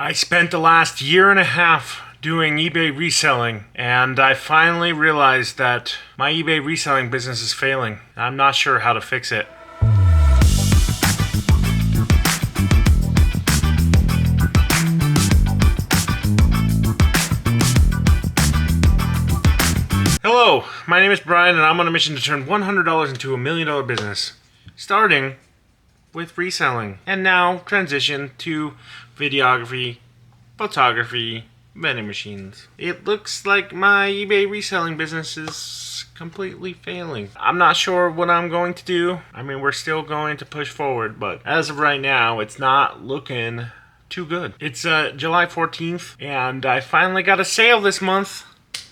I spent the last year and a half doing eBay reselling, and I finally realized that my eBay reselling business is failing. I'm not sure how to fix it. Hello, my name is Brian, and I'm on a mission to turn $100 into $1 million business, starting with reselling, and now transition to videography, photography, vending machines. It looks like my eBay reselling business is completely failing. I'm not sure what I'm going to do. I mean, we're still going to push forward, but as of right now, it's not looking too good. It's July 14th, and I finally got a sale this month.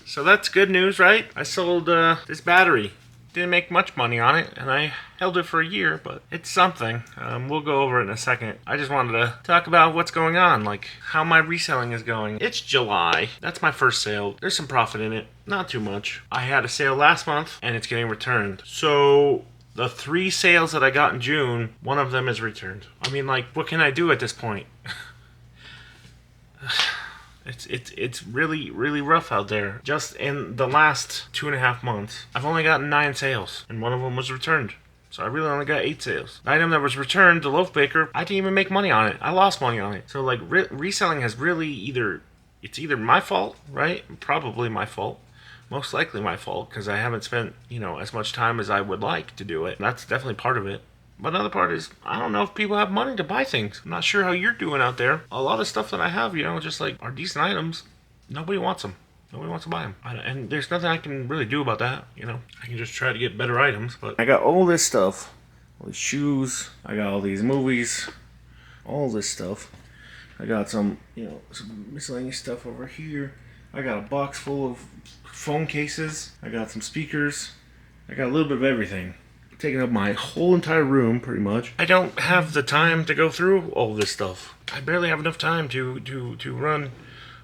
So that's good news, right? I sold this battery. Didn't make much money on it, and I held it for a year, but it's something. We'll go over it in a second. I just wanted to talk about what's going on, like how my reselling is going. It's July. That's my first sale. There's some profit in it. Not too much. I had a sale last month, and it's getting returned. So the 3 sales that I got in June, one of them is returned. I mean, like, what can I do at this point? It's really, really rough out there. Just in the last 2.5 months, I've only gotten 9 sales, and one of them was returned. So I really only got 8 sales. The item that was returned, the loaf baker, I didn't even make money on it. I lost money on it. So like reselling has really it's either my fault, right? Probably my fault. Most likely my fault, because I haven't spent, as much time as I would like to do it. That's definitely part of it. But another part is, I don't know if people have money to buy things. I'm not sure how you're doing out there. A lot of stuff that I have, just like are decent items. Nobody wants them. Nobody wants to buy them. And there's nothing I can really do about that, I can just try to get better items. But I got all this stuff. All these shoes. I got all these movies. All this stuff. I got some miscellaneous stuff over here. I got a box full of phone cases. I got some speakers. I got a little bit of everything. Taking up my whole entire room, pretty much. I don't have the time to go through all this stuff. I barely have enough time to run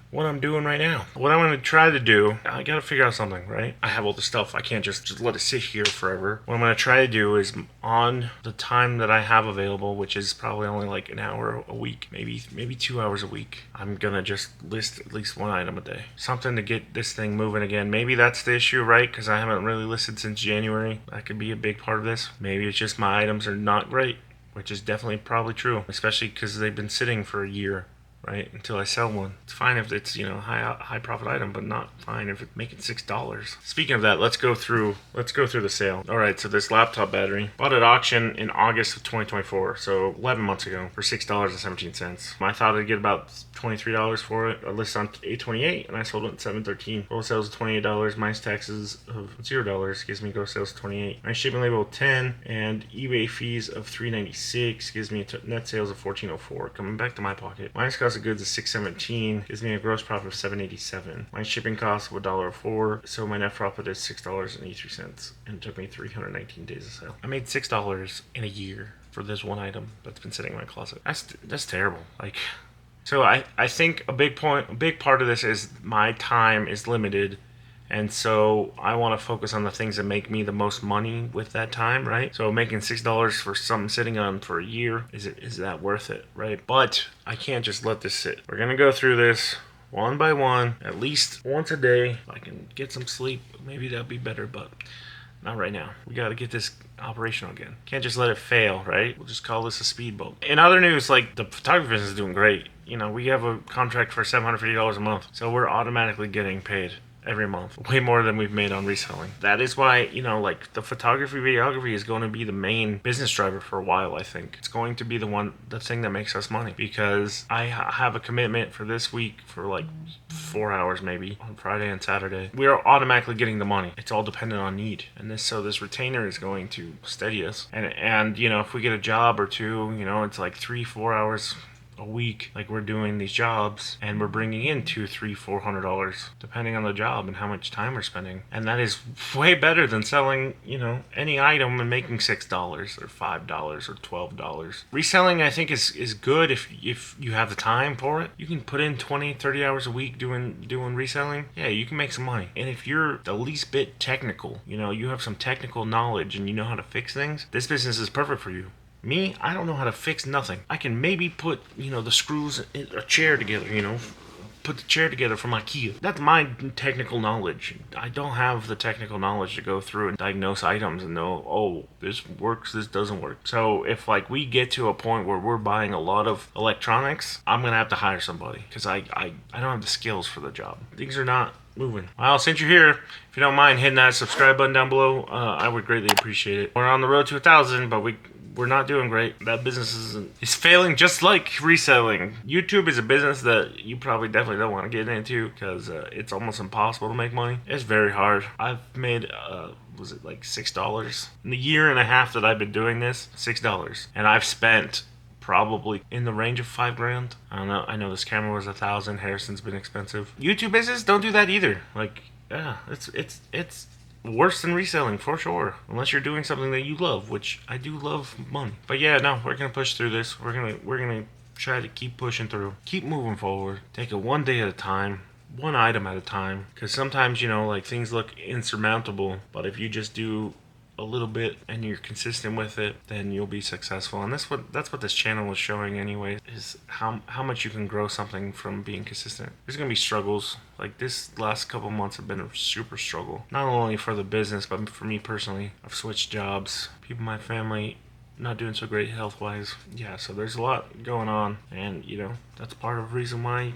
what I'm doing right now. What I'm going to try to do, I got to figure out something, right? I have all this stuff. I can't just let it sit here forever. What I'm going to try to do is, on the time that I have available, which is probably only like an hour a week, maybe 2 hours a week, I'm going to just list at least one item a day. Something to get this thing moving again. Maybe that's the issue, right? Because I haven't really listed since January. That could be a big part of this. Maybe it's just my items are not great, which is definitely probably true, especially because they've been sitting for a year. Right, until I sell one. It's fine if it's high profit item, but not fine if it's making $6. Speaking of that, let's go through the sale. All right, so this laptop battery bought at auction in August of 2024, so 11 months ago, for $6.17. I thought I'd get about $23 for it. I listed on $8.28, and I sold it at $7.13. Total sales of $28 minus taxes of $0 gives me gross sales of $28. My shipping label of $10 and eBay fees of $3.96 gives me net sales of $14.04. Coming back to my pocket. Minus cost of goods is $6.17, gives me a gross profit of $7.87. My shipping cost of $1.04, so my net profit is $6.83, and it took me 319 days to sell. I made $6 in a year for this one item that's been sitting in my closet. That's terrible. So I think a big part of this is my time is limited. And so I want to focus on the things that make me the most money with that time, right? So making $6 for something sitting on for a year, is that worth it, right? But I can't just let this sit. We're going to go through this one by one, at least once a day. If I can get some sleep, maybe that'll be better, but not right now. We got to get this operational again. Can't just let it fail, right? We'll just call this a speed bump. In other news, like the photography business is doing great. We have a contract for $750 a month, so we're automatically getting paid every month, way more than we've made on reselling. That is why, the photography, videography is going to be the main business driver for a while, I think. It's going to be the thing that makes us money, because I have a commitment for this week for like 4 hours maybe on Friday and Saturday. We are automatically getting the money. It's all dependent on need. And this retainer is going to steady us. And if we get a job or two, it's like 3-4 hours a week, like we're doing these jobs, and we're bringing in $200-$400 depending on the job and how much time we're spending, and that is way better than selling any item and making $6 or $5 or $12. Reselling, I think, is good if you have the time for it. You can put in 20-30 hours a week doing reselling. Yeah, you can make some money. And if you're the least bit technical, you have some technical knowledge and you know how to fix things, this business is perfect for you. Me, I don't know how to fix nothing. I can maybe put, the screws in a chair together, put the chair together from IKEA. That's my technical knowledge. I don't have the technical knowledge to go through and diagnose items and know, oh, this works, this doesn't work. So if like we get to a point where we're buying a lot of electronics, I'm gonna have to hire somebody because I don't have the skills for the job. Things are not moving. Well, since you're here, if you don't mind hitting that subscribe button down below, I would greatly appreciate it. We're on the road to 1,000, but we're not doing great. That business is failing just like reselling. YouTube is a business that you probably definitely don't want to get into because it's almost impossible to make money. It's very hard. I've made, was it like $6? In the year and a half that I've been doing this, $6. And I've spent probably in the range of $5,000. I don't know. I know this camera was 1,000. Harrison's been expensive. YouTube business, don't do that either. Like, yeah, it's worse than reselling for sure, unless you're doing something that you love, which I do love money. But yeah, no, we're gonna push through this. We're gonna try to keep pushing through, keep moving forward, take it one day at a time, one item at a time, because sometimes like things look insurmountable, but if you just do a little bit and you're consistent with it, then you'll be successful. And that's what this channel is showing anyway, is how much you can grow something from being consistent. There's gonna be struggles. Like this last couple months have been a super struggle, not only for the business but for me personally. I've switched jobs, people in my family not doing so great health wise. Yeah, so there's a lot going on, and that's part of the reason why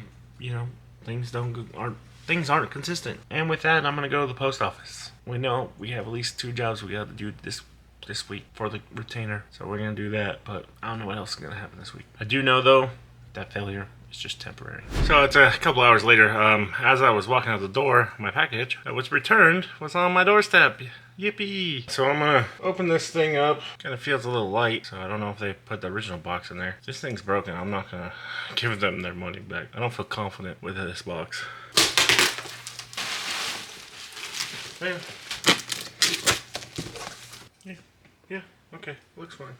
things aren't consistent. And with that, I'm gonna go to the post office. We know we have at least 2 jobs we got to do this week for the retainer, so we're gonna do that. But I don't know what else is gonna happen this week. I do know though that failure is just temporary. So it's a couple hours later. As I was walking out the door, my package that was returned was on my doorstep. Yippee! So I'm gonna open this thing up. Kind of feels a little light, so I don't know if they put the original box in there. This thing's broken. I'm not gonna give them their money back. I don't feel confident with this box. Yeah, okay, looks fine.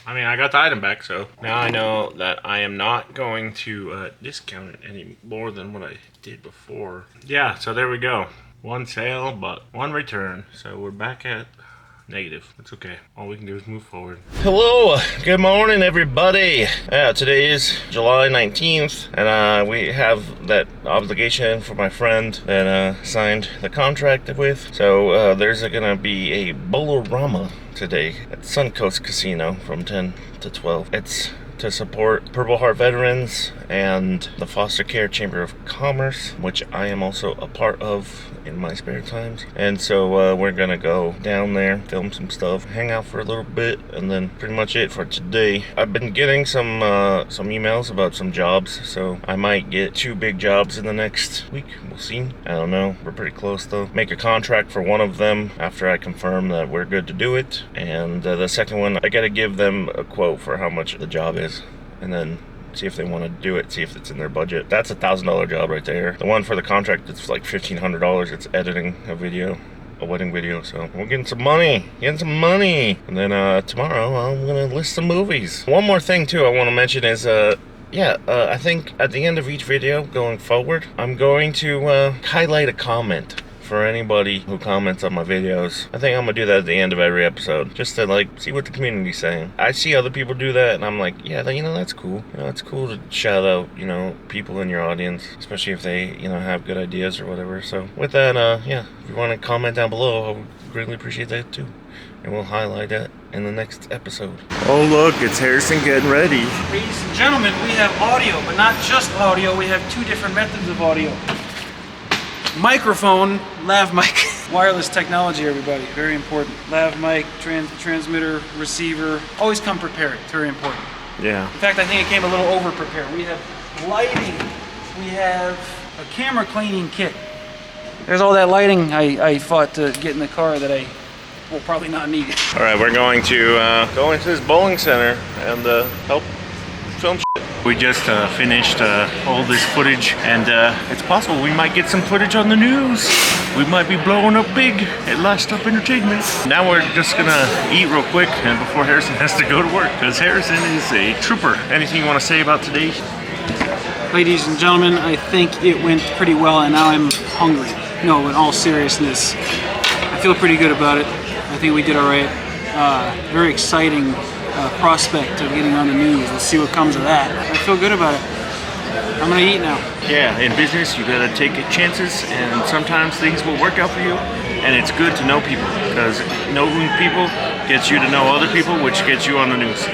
I mean, I got the item back, so now I know that I am not going to discount it any more than what I did before. Yeah, so there we go. 1 sale, but 1 return. So we're back at negative. It's okay. All we can do is move forward. Hello, good morning, everybody. Yeah, today is July 19th, and we have that obligation for my friend that signed the contract with. So there's gonna be a Bolorama today at Suncoast Casino from 10 to 12. It's to support Purple Heart veterans and the Foster Care Chamber of Commerce, which I am also a part of in my spare times. And so we're gonna go down there, film some stuff, hang out for a little bit, and then pretty much it for today. I've been getting some emails about some jobs, so I might get 2 big jobs in the next week. We'll see. I don't know. We're pretty close though. Make a contract for one of them after I confirm that we're good to do it, and the second one, I gotta give them a quote for how much the job is, and then see if they want to do it, see if it's in their budget. That's $1,000 job right there. The one for the contract, it's like $1,500. It's editing a video, a wedding video. So we're getting some money. And then tomorrow I'm gonna list some movies. One more thing too I want to mention is I think at the end of each video going forward, I'm going to highlight a comment for anybody who comments on my videos. I think I'm gonna do that at the end of every episode, just to like see what the community's saying. I see other people do that, and I'm like, yeah, that's cool. It's cool to shout out, people in your audience, especially if they, have good ideas or whatever. So with that, if you want to comment down below, I would greatly appreciate that too, and we'll highlight that in the next episode. Oh look, it's Harrison getting ready. Ladies and gentlemen, we have audio, but not just audio. We have 2 different methods of audio. Microphone, lav mic. Wireless technology, everybody, very important. Lav mic, transmitter, receiver. Always come prepared, it's very important. Yeah. In fact, I think it came a little over prepared. We have lighting, we have a camera cleaning kit. There's all that lighting I fought to get in the car that I will probably not need. All right, we're going to go into this bowling center and help film shit. We just finished all this footage, and it's possible we might get some footage on the news. We might be blowing up big at Last Stop Entertainment. Now we're just gonna eat real quick, and before Harrison has to go to work, because Harrison is a trooper. Anything you want to say about today? Ladies and gentlemen, I think it went pretty well, and now I'm hungry. No, in all seriousness, I feel pretty good about it. I think we did all right. Very exciting prospect of getting on the news. We'll see what comes of that. I feel good about it. I'm gonna eat now. Yeah, in business you gotta take chances, and sometimes things will work out for you. And it's good to know people, because knowing people gets you to know other people, which gets you on the news.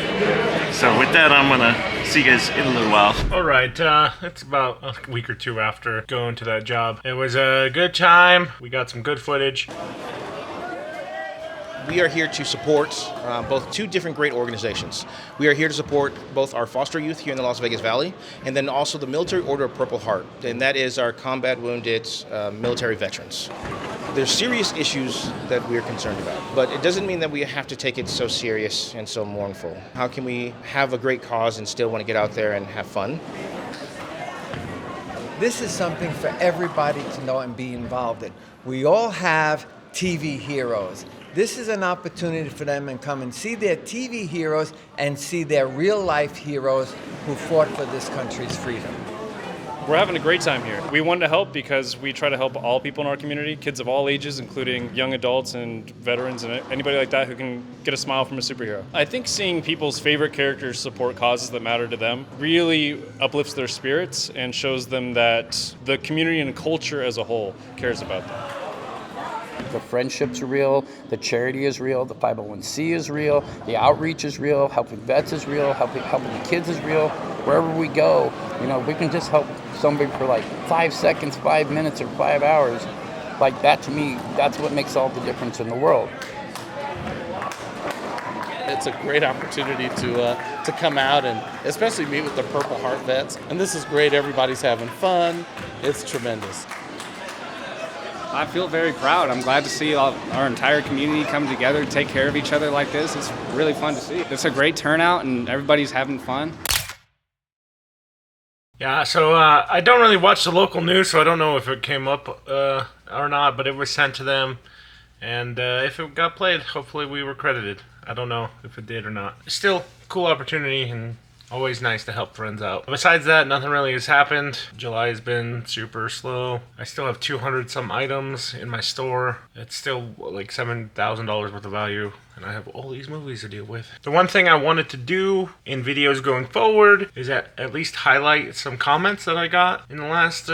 So with that, I'm gonna see you guys in a little while. Alright, it's about a week or two after going to that job. It was a good time. We got some good footage. We are here to support both two different great organizations. We are here to support both our foster youth here in the Las Vegas Valley, and then also the Military Order of Purple Heart, and that is our combat wounded military veterans. There's serious issues that we're concerned about, but it doesn't mean that we have to take it so serious and so mournful. How can we have a great cause and still want to get out there and have fun? This is something for everybody to know and be involved in. We all have TV heroes. This is an opportunity for them to come and see their TV heroes and see their real life heroes who fought for this country's freedom. We're having a great time here. We wanted to help because we try to help all people in our community, kids of all ages, including young adults and veterans and anybody like that who can get a smile from a superhero. I think seeing people's favorite characters support causes that matter to them really uplifts their spirits and shows them that the community and culture as a whole cares about them. The friendships are real, the charity is real, the 501c is real, the outreach is real, helping vets is real, helping the kids is real. Wherever we go, we can just help somebody for like 5 seconds, 5 minutes, or 5 hours. Like that, to me, that's what makes all the difference in the world. It's a great opportunity to come out and especially meet with the Purple Heart vets. And this is great. Everybody's having fun. It's tremendous. I feel very proud. I'm glad to see our entire community come together, take care of each other like this. It's really fun to see. It's a great turnout and everybody's having fun. Yeah, so I don't really watch the local news, so I don't know if it came up or not, but it was sent to them. And if it got played, hopefully we were credited. I don't know if it did or not. Still, cool opportunity and always nice to help friends out. Besides that, nothing really has happened. July has been super slow. I still have 200 some items in my store. It's still like $7,000 worth of value, and I have all these movies to deal with. The one thing I wanted to do in videos going forward is at least highlight some comments that I got in the last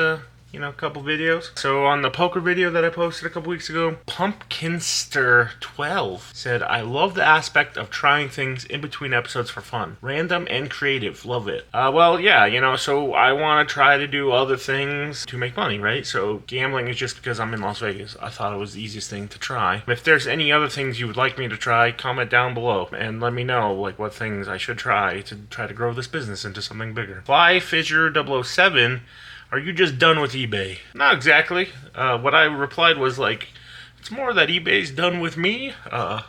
couple videos. So on the poker video that I posted a couple weeks ago, Pumpkinster12 said, "I love the aspect of trying things in between episodes for fun. Random and creative. Love it." Well, yeah, so I want to try to do other things to make money, right? So gambling is just because I'm in Las Vegas. I thought it was the easiest thing to try. If there's any other things you would like me to try, comment down below and let me know what things I should try to grow this business into something bigger. FlyFisher007, "Are you just done with eBay?" Not exactly. What I replied was it's more that eBay's done with me.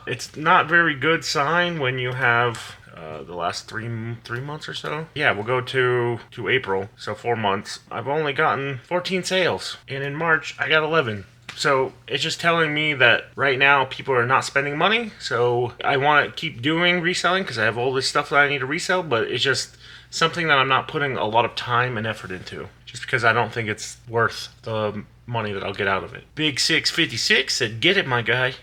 It's not very good sign when you have the last three months or so. Yeah, we'll go to April, so 4 months. I've only gotten 14 sales, and in March I got 11. So it's just telling me that right now people are not spending money. So I want to keep doing reselling because I have all this stuff that I need to resell, but it's just something that I'm not putting a lot of time and effort into, just because I don't think it's worth the money that I'll get out of it. Big 656 said, "Get it, my guy.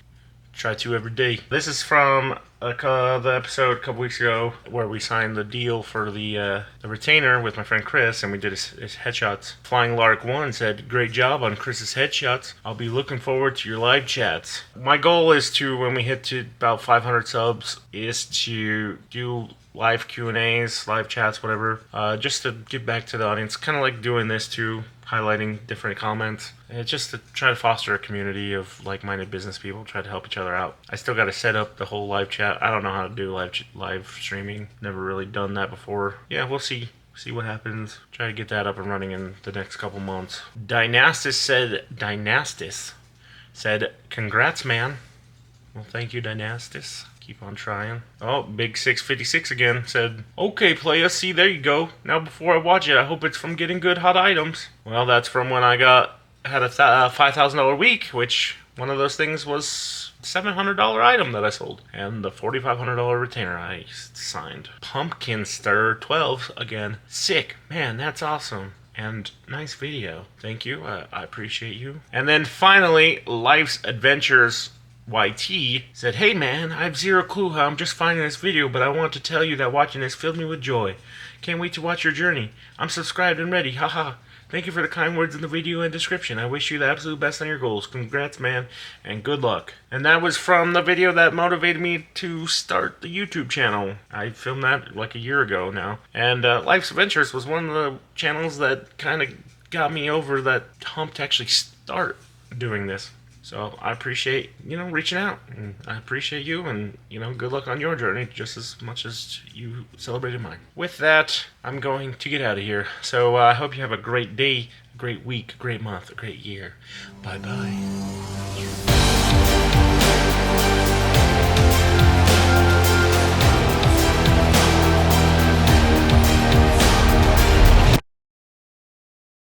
Try to every day." This is from the episode a couple weeks ago where we signed the deal for the retainer with my friend Chris, and we did his headshots. Flying Lark 1 said, "Great job on Chris's headshots. I'll be looking forward to your live chats." My goal is to, when we hit to about 500 subs, is to do live Q&As, live chats, whatever, just to give back to the audience. Kind of like doing this too, highlighting different comments. And just to try to foster a community of like-minded business people, try to help each other out. I still got to set up the whole live chat. I don't know how to do live streaming. Never really done that before. Yeah, we'll see. See what happens. Try to get that up and running in the next couple months. Dynastis said, "Congrats, man." Well, thank you, Dynastis. Keep on trying. Oh, Big 656 again said, "Okay, playa, see, there you go. Now before I watch it, I hope it's from getting good hot items." Well, that's from when I had a $5,000 week, which one of those things was $700 item that I sold, and the $4,500 retainer I signed. Pumpkinster12 again. Sick. Man, that's awesome. And nice video. Thank you. I appreciate you. And then finally, Life's Adventures YT said, "Hey man, I have zero clue how I'm just finding this video, but I want to tell you that watching this filled me with joy. Can't wait to watch your journey. I'm subscribed and ready, haha. Thank you for the kind words in the video and description. I wish you the absolute best on your goals. Congrats, man, and good luck." And that was from the video that motivated me to start the YouTube channel. I filmed that like a year ago now. And Life's Adventures was one of the channels that kind of got me over that hump to actually start doing this. So I appreciate, reaching out. And I appreciate you, and, good luck on your journey just as much as you celebrated mine. With that, I'm going to get out of here. So I hope you have a great day, a great week, a great month, a great year. Bye-bye.